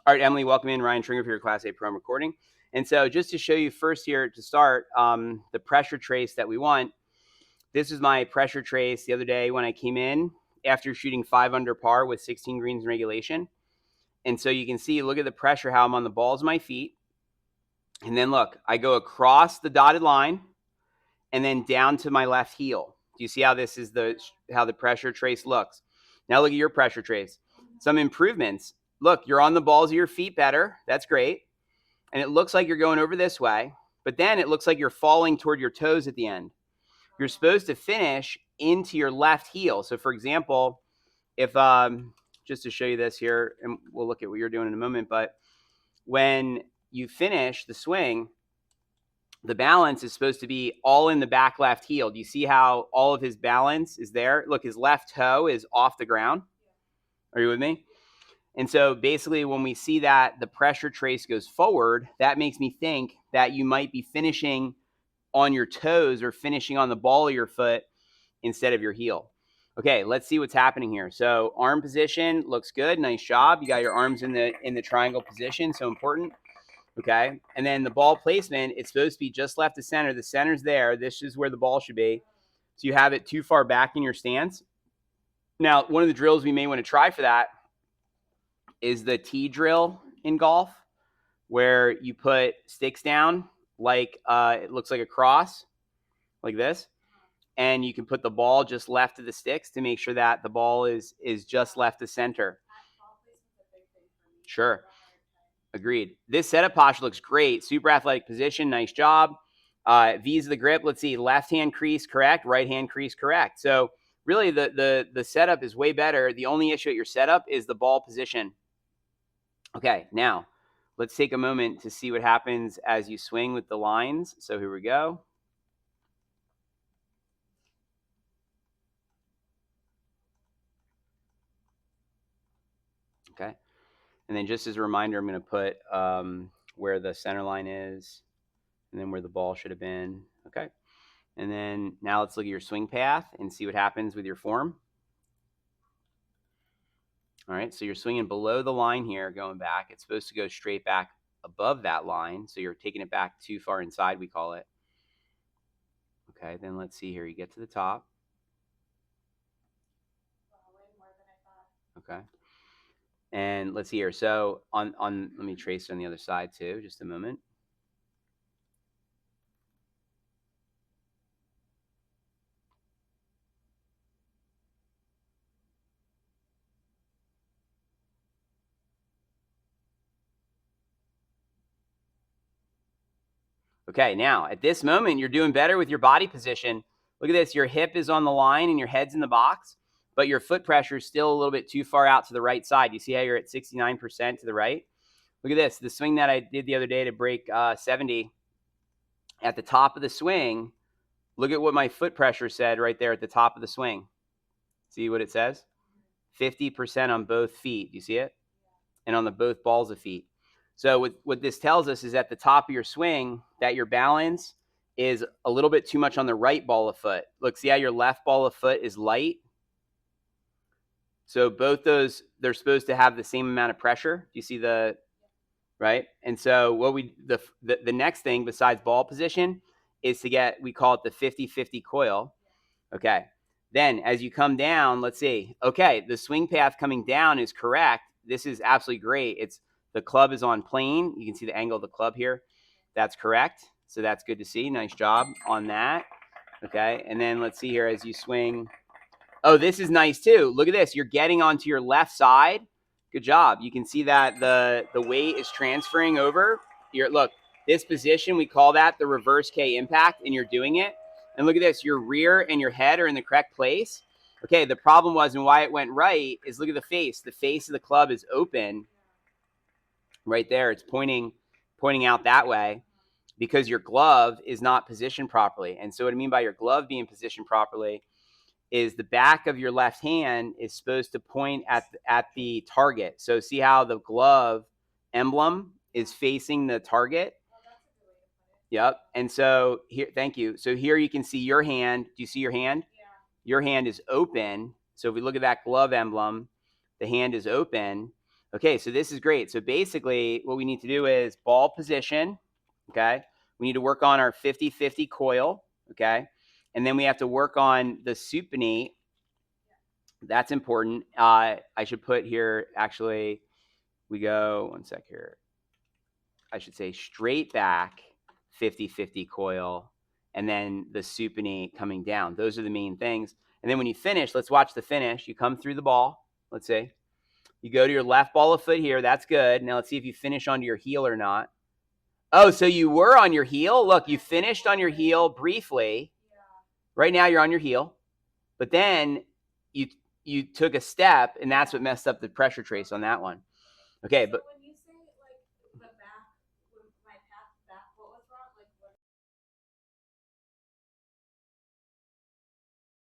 All right, Emily, welcome in. Ryan Tringer for your Class A Pro recording. And so just to show you first here to start the pressure trace that we want, this is my pressure trace the other day when I came in after shooting 5 under par with 16 greens in regulation. And so you can see, look at the pressure, how I'm on the balls of my feet. And then look, I go across the dotted line and then down to my left heel. Do you see how this is how the pressure trace looks? Now look at your pressure trace. Some improvements. Look, you're on the balls of your feet better. That's great. And it looks like you're going over this way, but then it looks like you're falling toward your toes at the end. You're supposed to finish into your left heel. So for example, if just to show you this here, and we'll look at what you're doing in a moment, but when you finish the swing, the balance is supposed to be all in the back left heel. Do you see how all of his balance is there? Look, his left toe is off the ground. Are you with me? And so basically when we see that the pressure trace goes forward, that makes me think that you might be finishing on your toes or finishing on the ball of your foot instead of your heel. Okay, let's see what's happening here. So arm position looks good. Nice job. You got your arms in the triangle position, so important. Okay, and then the ball placement, it's supposed to be just left of center. The center's there. This is where the ball should be. So you have it too far back in your stance. Now, one of the drills we may want to try for that is the T drill in golf, where you put sticks down like it looks like a cross, like this, and you can put the ball just left of the sticks to make sure that the ball is just left of center. Sure. Agreed. This setup posture looks great. Super athletic position. Nice job. V's the grip. Let's see. Left hand crease correct. Right hand crease correct. So really the setup is way better. The only issue at your setup is the ball position. Okay, now let's take a moment to see what happens as you swing with the lines. So here we go. Okay. And then just as a reminder, I'm going to put where the center line is and then where the ball should have been. Okay. And then now let's look at your swing path and see what happens with your form. All right, so you're swinging below the line here, going back. It's supposed to go straight back above that line, so you're taking it back too far inside, we call it. Okay, then let's see here. You get to the top. Okay. And let's see here. So on let me trace on the other side too, just a moment. Okay, now at this moment, you're doing better with your body position. Look at this. Your hip is on the line and your head's in the box, but your foot pressure is still a little bit too far out to the right side. You see how you're at 69% to the right? Look at this. The swing that I did the other day to break 70, at the top of the swing, look at what my foot pressure said right there at the top of the swing. See what it says? 50% on both feet. Do you see it? And on the both balls of feet. So what this tells us is at the top of your swing that your balance is a little bit too much on the right ball of foot. Look, see how your left ball of foot is light? So both those, they're supposed to have the same amount of pressure. Do you see the, right? And so what the next thing besides ball position is to get, we call it the 50-50 coil. Okay. Then as you come down, let's see. Okay, the swing path coming down is correct. This is absolutely great. The club is on plane. You can see the angle of the club here. That's correct. So that's good to see. Nice job on that. Okay. And then let's see here as you swing. Oh, this is nice too. Look at this. You're getting onto your left side. Good job. You can see that the weight is transferring over. Look, this position, we call that the reverse K impact, and you're doing it. And look at this. Your rear and your head are in the correct place. Okay, the problem was, and why it went right, is look at the face. The face of the club is open right there. It's pointing out that way because your glove is not positioned properly. And so what I mean by your glove being positioned properly is the back of your left hand is supposed to point at the target. So see how the glove emblem is facing the target? Yep. And so here, thank you. So here you can see your hand. Do you see your hand? Yeah. Your hand is open. So if we look at that glove emblem, the hand is open. Okay, so this is great. So basically what we need to do is ball position, okay? We need to work on our 50-50 coil, okay? And then we have to work on the supinate. That's important. I should put here, actually, we go, one sec here. I should say straight back 50-50 coil, and then the supinate coming down. Those are the main things. And then when you finish, let's watch the finish. You come through the ball, let's see. You go to your left ball of foot here. That's good. Now let's see if you finish onto your heel or not. Oh, so you were on your heel? Look, you finished on your heel briefly. Right now you're on your heel. But then you took a step, and that's what messed up the pressure trace on that one. Okay, but